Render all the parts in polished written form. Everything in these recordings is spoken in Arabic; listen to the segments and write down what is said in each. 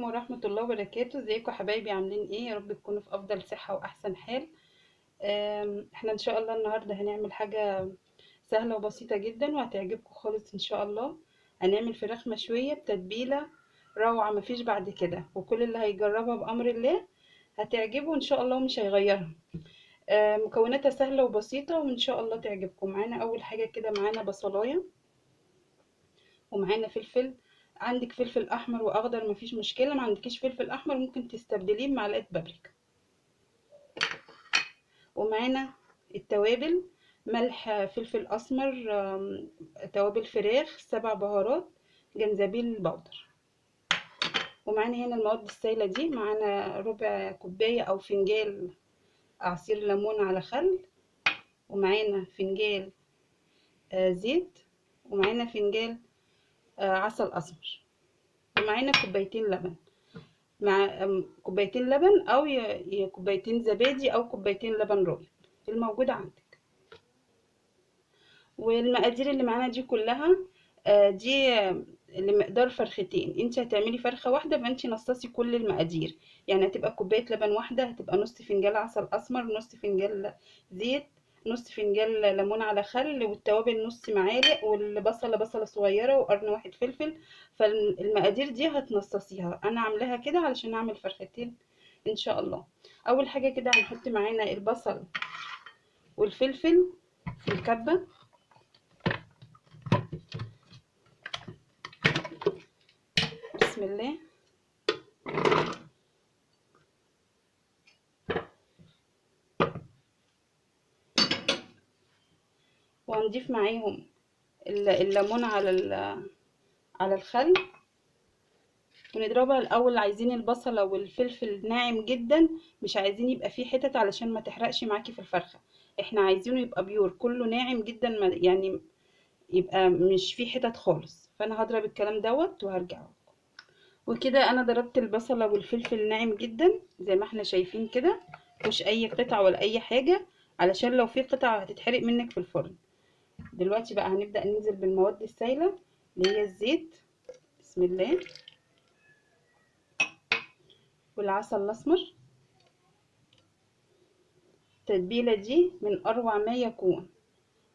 ورحمة الله وبركاته. ازيكم يا حبايبي؟ عاملين ايه؟ يا رب تكونوا في افضل صحة واحسن حال. احنا ان شاء الله النهاردة هنعمل حاجة سهلة وبسيطة جدا وهتعجبكم خالص ان شاء الله. هنعمل فراخ مشوية بتتبيلة روعة مفيش بعد كده، وكل اللي هيجربها بأمر الله هتعجبه ان شاء الله ومش هيغيرها. مكوناتها سهلة وبسيطة وان شاء الله تعجبكم. معانا اول حاجة كده، معانا بصلاية ومعانا فلفل. عندك فلفل احمر واخضر مفيش مشكله، ما عندكيش فلفل احمر ممكن تستبدليه بمعلقه بابريكا. ومعانا التوابل: ملح، فلفل اسمر، توابل فراخ، 7 بهارات، جنزبيل بودر. ومعانا هنا المواد السائله دي، معانا ربع كوبايه او فنجان عصير ليمون على خل، ومعانا فنجان زيت، ومعانا فنجان عسل اسمر، ومعانا كوبايتين لبن. مع كوبايتين لبن او يا كوبايتين زبادي او كوبايتين لبن رايب الموجود عندك. والمقادير اللي معانا دي كلها دي لمقدار فرختين. انت هتعملي فرخه واحده فانت نصصي كل المقادير. يعني هتبقى كوبايه لبن واحده، هتبقى نص فنجان عسل اسمر، نص فنجان زيت، نص فنجان ليمون على خل، والتوابل نص معالق، والبصله بصله صغيره، وقرن واحد فلفل. فالمقادير دي هتنصصيها. انا عاملاها كده علشان اعمل فرختين ان شاء الله. اول حاجه كده هنحط معانا البصل والفلفل في الكبه. بسم الله. وهنضيف معاهم الليمون على الخل، ونضربها الاول. عايزين البصله والفلفل ناعم جدا، مش عايزين يبقى فيه حتت علشان ما تحرقش معاكي في الفرخه. احنا عايزينه يبقى بيور كله ناعم جدا، يعني يبقى مش فيه حتت خالص. فانا هضرب الكلام دوت وهرجع. وكده انا ضربت البصله والفلفل ناعم جدا زي ما احنا شايفين كده، مفيش اي قطع ولا اي حاجه، علشان لو في قطع هتتحرق منك في الفرن. دلوقتي بقى هنبدأ ننزل بالمواد السائلة اللي هي الزيت. بسم الله. والعسل الأسمر. التتبيلة دي من أروع ما يكون،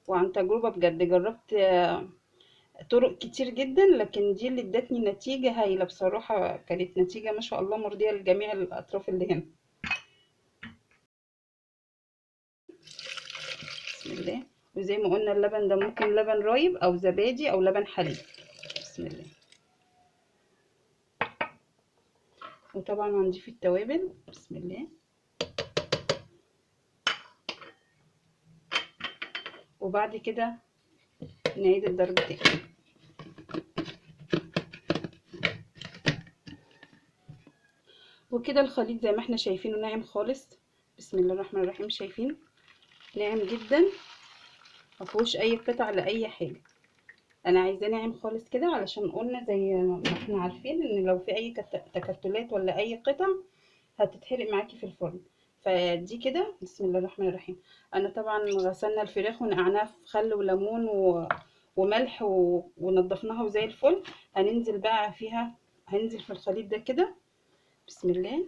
وعن تجربة بجد. جربت طرق كتير جدا، لكن دي اللي ادتني نتيجة هايلة بصراحة. كانت نتيجة ما شاء الله مرضية لجميع الأطراف اللي هنا. بسم الله. وزي ما قلنا اللبن ده ممكن لبن رايب أو زبادي أو لبن حليب. بسم الله. وطبعا هنضيف التوابل. بسم الله. وبعد كده نعيد الضرب تاني. وكده الخليط زي ما احنا شايفينه ناعم خالص. بسم الله الرحمن الرحيم. شايفين ناعم جدا، مفيهوش اي قطع لاي حاجه. انا عايزاه ناعم خالص كده، علشان قلنا زي ما احنا عارفين ان لو في اي تكتلات ولا اي قطع هتتحرق معاكي في الفرن. فدي كده. بسم الله الرحمن الرحيم. انا طبعا غسلنا الفراخ ونقعناها في خل وليمون وملح ونضفناها وزي الفل. هننزل بقى فيها، هننزل في الخليط ده كده. بسم الله.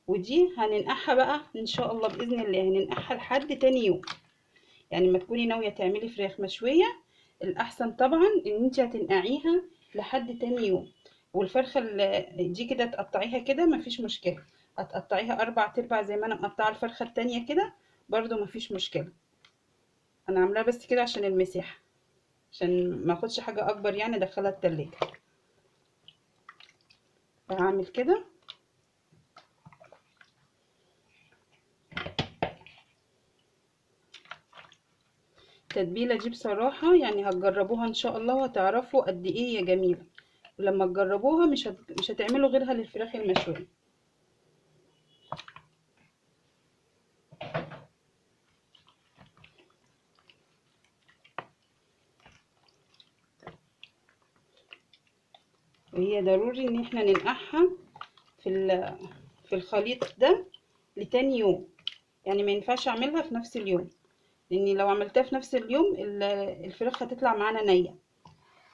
ودي هننقعها بقى ان شاء الله باذن الله، هننقعها لحد تاني يوم. يعني ما تكوني ناويه تعملي فراخ مشويه، الاحسن طبعا ان انت هتنقعيها لحد تاني يوم. والفرخه دي كده تقطعيها كده مفيش مشكله، هتقطعيها 4/4 زي ما انا مقطعه الفرخه التانية كده برضو مفيش مشكله. انا عاملاها بس كده عشان المساحه، عشان ما اخدش حاجه اكبر يعني ادخلها التلاجة. فهعمل كده. التتبيله دي بصراحه يعني هتجربوها ان شاء الله وهتعرفوا قد ايه هي جميله. ولما تجربوها مش هتعملوا غيرها للفراخ المشويه. وهي ضروري ان احنا ننقعها في الخليط ده لتاني يوم. يعني ما ينفعش اعملها في نفس اليوم، لاني لو عملتها في نفس اليوم الفراخ هتطلع معانا نيه،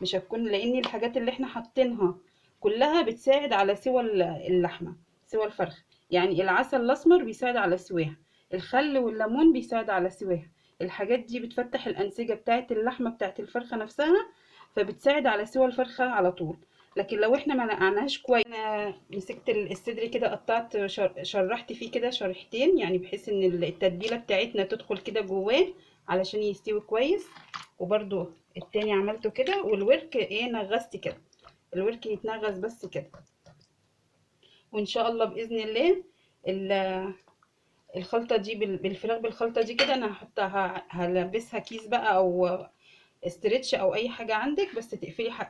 مش هتكون، لان الحاجات اللي احنا حاطينها كلها بتساعد على سوى اللحمة، سوى الفرخ. يعني العسل الأسمر بيساعد على سواها، الخل والليمون بيساعد على سواها. الحاجات دي بتفتح الأنسجة بتاعة اللحمة بتاعة الفرخة نفسها، فبتساعد على سوى الفرخة على طول. لكن لو احنا ما نقعناش كويس، انا مسكت الصدر كده، قطعت شرحت فيه كده شريحتين، يعني بحيث ان التتبيلة بتاعتنا تدخل كده جواه علشان يستوي كويس. وبرده التاني عملته كده، والورك ايه نغست كده، الورك يتنغز بس كده. وان شاء الله باذن الله الخلطه دي بالفراخ بالخلطه دي كده انا هحطها، هلبسها كيس بقى او استرتش او اي حاجه عندك، بس تقفلي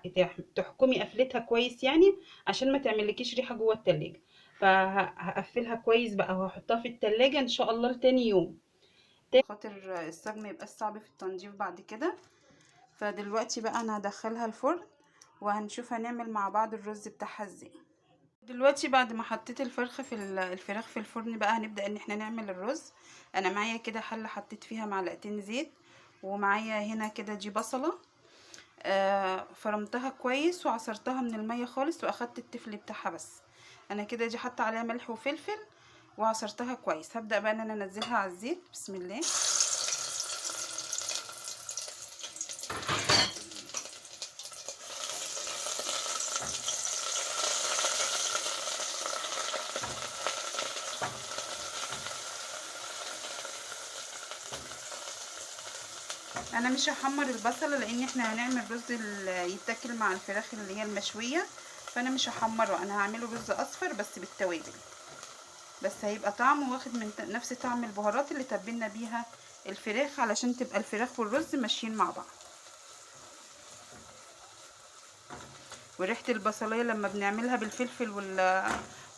تحكمي قفلتها كويس يعني، عشان ما تعملكيش ريحه جوه التلاجة. فهقفلها كويس بقى وهحطها في التلاجة ان شاء الله لتاني يوم، خاطر الصاج ما يبقاش صعب في التنظيف بعد كده. فدلوقتي بقى انا هدخلها الفرن، وهنشوف هنعمل مع بعض الرز بتاعها ازاي. دلوقتي بعد ما حطيت الفرخة في الفراخ في الفرن بقى هنبدأ ان احنا نعمل الرز. انا معايا كده حلة حطيت فيها معلقتين زيت، ومعايا هنا كده دي بصلة فرمتها كويس وعصرتها من المية خالص، واخدت التفل بتاعها بس. انا كده دي حاطه عليها ملح وفلفل وعصرتها كويس. هبدأ بقى ان انا انزلها على الزيت، بسم الله. انا مش هحمر البصله لان احنا هنعمل رز يتاكل مع الفراخ اللي هي المشويه، فانا مش هحمره، انا هعمله رز اصفر بس بالتوابل، بس هيبقى طعمه واخد من نفس طعم البهارات اللي تبلنا بيها الفراخ، علشان تبقى الفراخ والرز ماشيين مع بعض. وريحه البصلايه لما بنعملها بالفلفل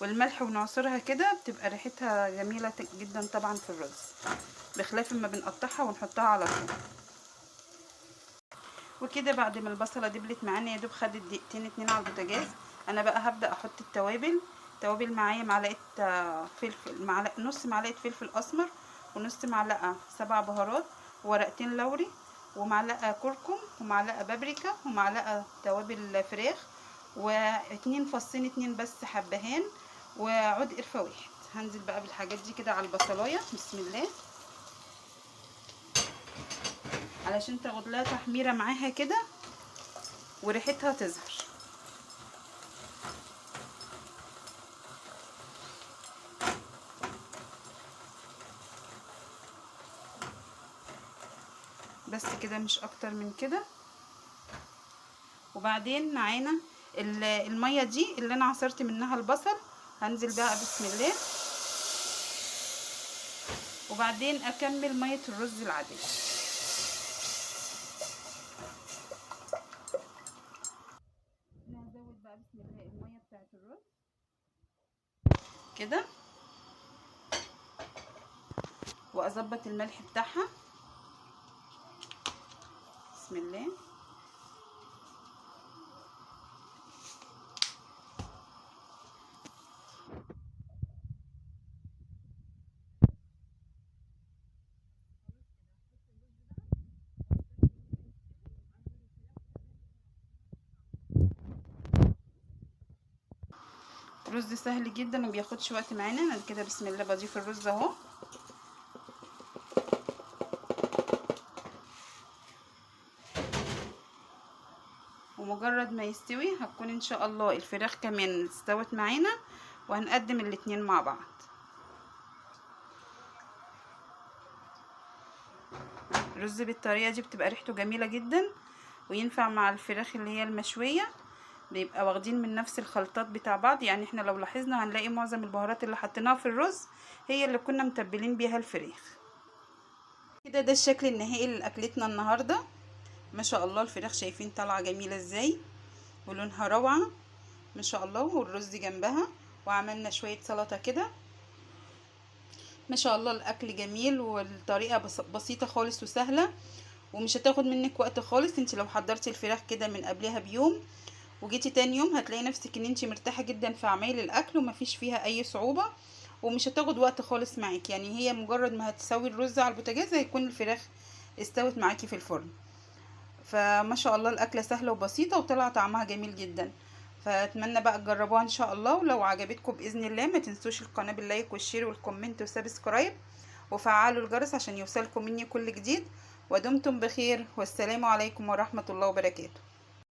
والملح ونعصرها كده بتبقى ريحتها جميله جدا طبعا في الرز، بخلاف ما بنقطعها ونحطها على طول. وكده بعد ما البصله دبلت معانا يا دوب خدت دقيقتين اتنين على البوتاجاز، انا بقى هبدا احط التوابل. معايا معلقه فلفل، نص معلقه فلفل اسمر، ونص معلقه سبع بهارات، وورقتين لوري، ومعلقه كركم، ومعلقه بابريكا، ومعلقه توابل فراخ، واتنين فصين اتنين بس حبهان، وعود قرفه واحد. هنزل بقى بالحاجات دي كده على البصلايه، بسم الله، علشان تاخد لها تحميره معاها كده وريحتها تظهر. بس كده مش اكتر من كده. وبعدين معانا الميه دي اللي انا عصرت منها البصل، هنزل بقى بسم الله، وبعدين اكمل ميه الرز العاديه. انا هزود بقى بسم الله الميه بتاعه الرز كده، واظبط الملح بتاعها، بسم الله. رز سهل جدا ومبياخدش وقت معانا. انا كده بسم الله بضيف الرز اهو، ومجرد ما يستوي هتكون ان شاء الله الفراخ كمان استوت معانا، وهنقدم الاتنين مع بعض. الرز بالطريقه دي بتبقى ريحته جميله جدا، وينفع مع الفراخ اللي هي المشويه، بيبقى واخدين من نفس الخلطات بتاع بعض. يعني احنا لو لاحظنا هنلاقي معظم البهارات اللي حطيناها في الرز هي اللي كنا متبلين بيها الفراخ. كده ده الشكل النهائي لاكلتنا النهارده. ما شاء الله الفراخ شايفين طالعه جميله ازاي، ولونها روعه ما شاء الله، والرز جنبها، وعملنا شويه سلطه كده. ما شاء الله الاكل جميل، والطريقه بسيطه خالص وسهله، ومش هتاخد منك وقت خالص. انت لو حضرتي الفراخ كده من قبلها بيوم وجيتي تاني يوم هتلاقي نفسك ان انت مرتاحه جدا في عمايل الاكل، ومفيش فيها اي صعوبه، ومش هتاخد وقت خالص معاكي. يعني هي مجرد ما هتسوي الرز على البوتاجاز هيكون الفراخ استوت معاكي في الفرن. فما شاء الله الاكله سهله وبسيطه وطلع طعمها جميل جدا. فاتمنى بقى تجربوها ان شاء الله، ولو عجبتكم باذن الله ما تنسوش القناه باللايك والشير والكومنت وسبسكرايب، وفعلوا الجرس عشان يوصلكم مني كل جديد. ودمتم بخير، والسلام عليكم ورحمه الله وبركاته.